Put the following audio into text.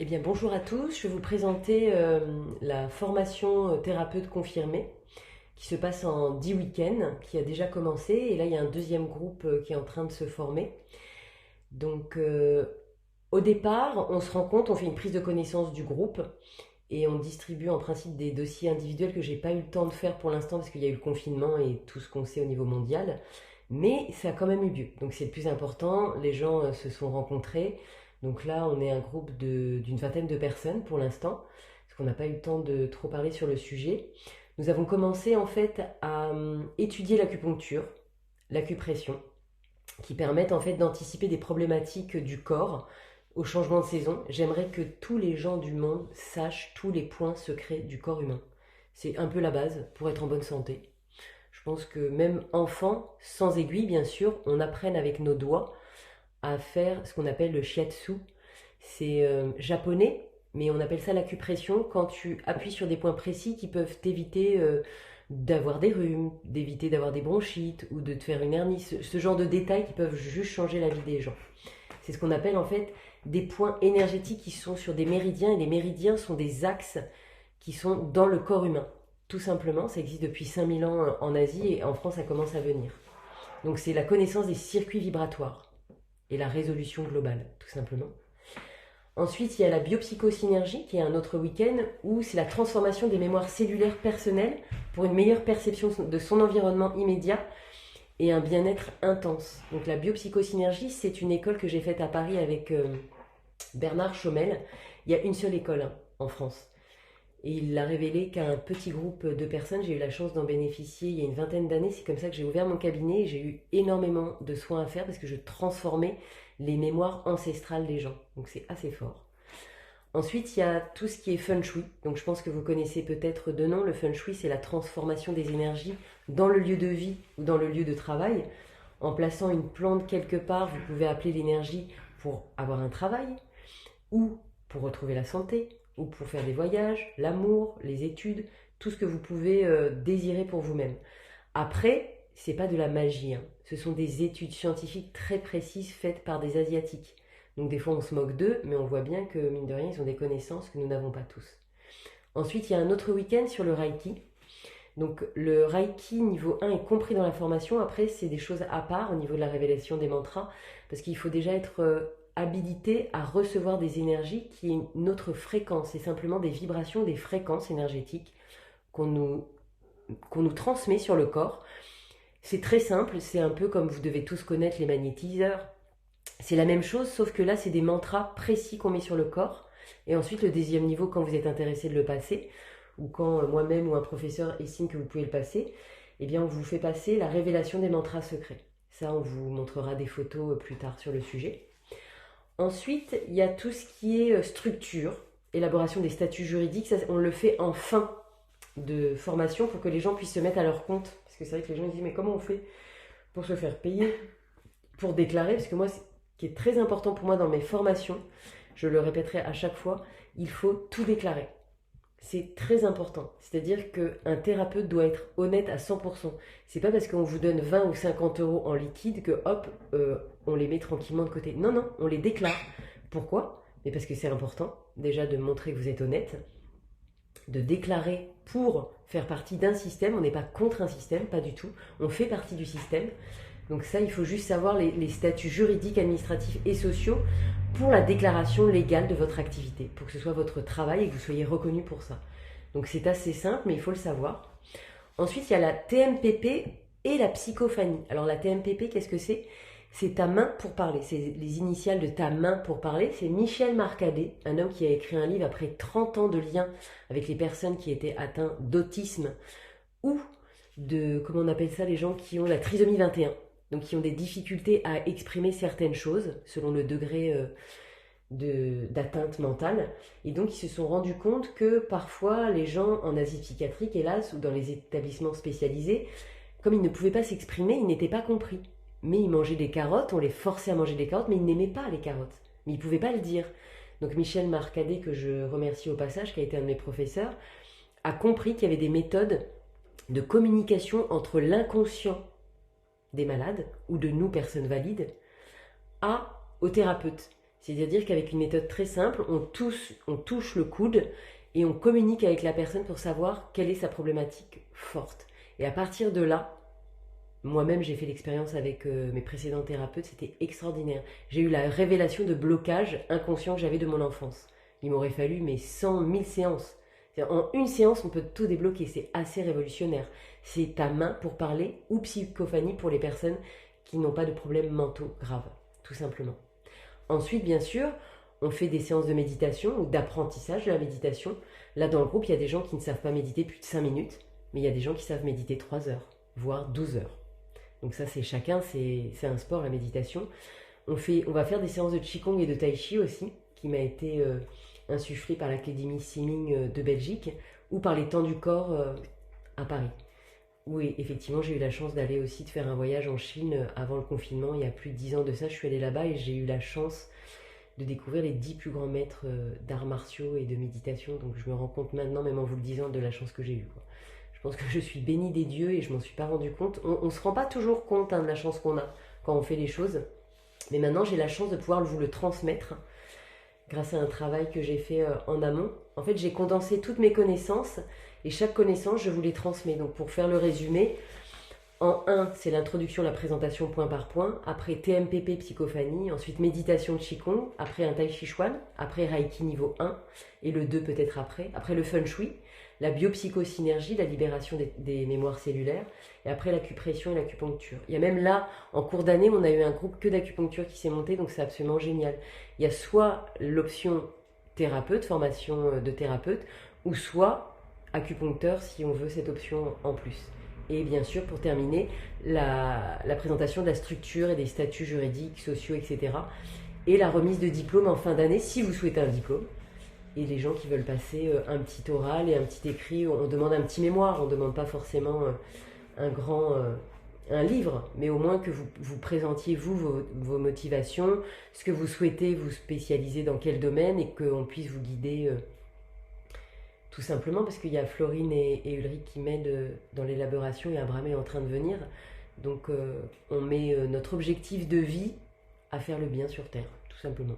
Eh bien, bonjour à tous. Je vais vous présenter la formation thérapeute confirmée qui se passe en 10 week-ends, qui a déjà commencé. Et là, il y a un deuxième groupe qui est en train de se former. Donc, au départ, on se rend compte, on fait une prise de connaissance du groupe et on distribue en principe des dossiers individuels que j'ai pas eu le temps de faire pour l'instant parce qu'il y a eu le confinement et tout ce qu'on sait au niveau mondial. Mais ça a quand même eu lieu. Donc, c'est le plus important. Les gens se sont rencontrés. Donc là, on est un groupe d'une vingtaine de personnes pour l'instant, parce qu'on n'a pas eu le temps de trop parler sur le sujet. Nous avons commencé en fait à étudier l'acupuncture, l'acupression, qui permettent en fait d'anticiper des problématiques du corps au changement de saison. J'aimerais que tous les gens du monde sachent tous les points secrets du corps humain. C'est un peu la base pour être en bonne santé. Je pense que même enfant, sans aiguille bien sûr, on apprenne avec nos doigts à faire ce qu'on appelle le shiatsu. C'est japonais, mais on appelle ça l'acupression quand tu appuies sur des points précis qui peuvent t'éviter d'avoir des rhumes, d'éviter d'avoir des bronchites ou de te faire une hernie, ce genre de détails qui peuvent juste changer la vie des gens. C'est ce qu'on appelle en fait des points énergétiques qui sont sur des méridiens, et les méridiens sont des axes qui sont dans le corps humain. Tout simplement, ça existe depuis 5000 ans en Asie et en France ça commence à venir. Donc c'est la connaissance des circuits vibratoires et la résolution globale, tout simplement. Ensuite, il y a la biopsychosynergie, qui est un autre week-end, où c'est la transformation des mémoires cellulaires personnelles pour une meilleure perception de son environnement immédiat et un bien-être intense. Donc la biopsychosynergie, c'est une école que j'ai faite à Paris avec Bernard Chaumel. Il y a une seule école en France. Et il l'a révélé qu'à un petit groupe de personnes, j'ai eu la chance d'en bénéficier il y a une vingtaine d'années. C'est comme ça que j'ai ouvert mon cabinet et j'ai eu énormément de soins à faire parce que je transformais les mémoires ancestrales des gens. Donc c'est assez fort. Ensuite, il y a tout ce qui est feng shui. Donc je pense que vous connaissez peut-être de nom. Le feng shui, c'est la transformation des énergies dans le lieu de vie ou dans le lieu de travail. En plaçant une plante quelque part, vous pouvez appeler l'énergie pour avoir un travail ou pour retrouver la santé ou pour faire des voyages, l'amour, les études, tout ce que vous pouvez désirer pour vous-même. Après, c'est pas de la magie, hein. Ce sont des études scientifiques très précises faites par des Asiatiques. Donc des fois on se moque d'eux, mais on voit bien que mine de rien, ils ont des connaissances que nous n'avons pas tous. Ensuite, il y a un autre week-end sur le Reiki. Donc le Reiki niveau 1 est compris dans la formation. Après, c'est des choses à part au niveau de la révélation des mantras, parce qu'il faut déjà être habilité à recevoir des énergies qui est une autre fréquence. C'est simplement des vibrations, des fréquences énergétiques qu'on nous, qu'on nous transmet sur le corps. C'est très simple, c'est un peu comme vous devez tous connaître les magnétiseurs. C'est la même chose, sauf que là, c'est des mantras précis qu'on met sur le corps. Et ensuite, le deuxième niveau, quand vous êtes intéressé de le passer, ou quand moi-même ou un professeur estime que vous pouvez le passer, eh bien, on vous fait passer la révélation des mantras secrets. Ça, on vous montrera des photos plus tard sur le sujet. Ensuite, il y a tout ce qui est structure, élaboration des statuts juridiques. Ça, on le fait en fin de formation pour que les gens puissent se mettre à leur compte. Parce que c'est vrai que les gens disent, mais comment on fait pour se faire payer, pour déclarer? Parce que moi, ce qui est très important pour moi dans mes formations, je le répéterai à chaque fois, il faut tout déclarer. C'est très important. C'est-à-dire qu'un thérapeute doit être honnête à 100%. C'est pas parce qu'on vous donne 20 ou 50 euros en liquide que hop, on les met tranquillement de côté. Non, non, on les déclare. Pourquoi? Mais parce que c'est important déjà de montrer que vous êtes honnête, de déclarer pour faire partie d'un système. On n'est pas contre un système, pas du tout. On fait partie du système. Donc ça, il faut juste savoir les statuts juridiques, administratifs et sociaux pour la déclaration légale de votre activité, pour que ce soit votre travail et que vous soyez reconnu pour ça. Donc c'est assez simple, mais il faut le savoir. Ensuite, il y a la TMPP et la psychophanie. Alors la TMPP, qu'est-ce que c'est? C'est ta main pour parler. C'est les initiales de ta main pour parler. C'est Michel Marcadet, un homme qui a écrit un livre après 30 ans de lien avec les personnes qui étaient atteintes d'autisme ou de, comment on appelle ça, les gens qui ont la trisomie 21. Donc qui ont des difficultés à exprimer certaines choses selon le degré d'atteinte mentale. Et donc ils se sont rendus compte que parfois les gens en Asie psychiatrique, hélas, ou dans les établissements spécialisés, comme ils ne pouvaient pas s'exprimer, ils n'étaient pas compris. Mais ils mangeaient des carottes, on les forçait à manger des carottes, mais ils n'aimaient pas les carottes. Mais ils ne pouvaient pas le dire. Donc Michel Marcadet, que je remercie au passage, qui a été un de mes professeurs, a compris qu'il y avait des méthodes de communication entre l'inconscient des malades ou de nous, personnes valides, aux thérapeutes. C'est-à-dire qu'avec une méthode très simple, on touche le coude et on communique avec la personne pour savoir quelle est sa problématique forte. Et à partir de là, moi-même j'ai fait l'expérience avec mes précédents thérapeutes, c'était extraordinaire. J'ai eu la révélation de blocage inconscient que j'avais de mon enfance. Il m'aurait fallu 100 000 séances. En une séance, on peut tout débloquer, c'est assez révolutionnaire. C'est ta main pour parler ou psychophanie pour les personnes qui n'ont pas de problèmes mentaux graves, tout simplement. Ensuite, bien sûr, on fait des séances de méditation ou d'apprentissage de la méditation. Là, dans le groupe, il y a des gens qui ne savent pas méditer plus de 5 minutes, mais il y a des gens qui savent méditer 3 heures, voire 12 heures. Donc ça, c'est chacun, c'est un sport, la méditation. On va faire des séances de Qigong et de Tai Chi aussi, qui m'a été insufflé par l'Académie Siming de Belgique, ou par les Temps du Corps à Paris. Oui, effectivement, j'ai eu la chance d'aller aussi de faire un voyage en Chine avant le confinement. Il y a plus de 10 ans de ça, je suis allée là-bas et j'ai eu la chance de découvrir les 10 plus grands maîtres d'arts martiaux et de méditation. Donc je me rends compte maintenant, même en vous le disant, de la chance que j'ai eue, quoi. Je pense que je suis bénie des dieux et je m'en suis pas rendu compte. On ne se rend pas toujours compte de la chance qu'on a quand on fait les choses. Mais maintenant, j'ai la chance de pouvoir vous le transmettre grâce à un travail que j'ai fait en amont. En fait, j'ai condensé toutes mes connaissances et chaque connaissance, je vous les transmets. Donc, pour faire le résumé, en 1, c'est l'introduction, la présentation point par point. Après, TMPP, psychophanie. Ensuite, méditation de Qigong. Après, un Tai Chi Chuan. Après, Reiki niveau 1. Et le 2 peut-être après. Après, le Feng Shui. La biopsychosynergie, la libération des mémoires cellulaires. Et après, l'acupression et l'acupuncture. Il y a même là, en cours d'année, on a eu un groupe que d'acupuncture qui s'est monté. Donc, c'est absolument génial. Il y a soit l'option thérapeute, formation de thérapeute, ou soit acupuncteur si on veut cette option en plus. Et bien sûr, pour terminer, la présentation de la structure et des statuts juridiques, sociaux, etc. Et la remise de diplôme en fin d'année, si vous souhaitez un diplôme. Et les gens qui veulent passer un petit oral et un petit écrit, on demande un petit mémoire, on ne demande pas forcément un livre, mais au moins que vous présentiez vos motivations, ce que vous souhaitez vous spécialiser dans quel domaine et qu'on puisse vous guider tout simplement parce qu'il y a Florine et Ulrich qui m'aident dans l'élaboration et Abraham est en train de venir. Donc on met notre objectif de vie à faire le bien sur Terre, tout simplement.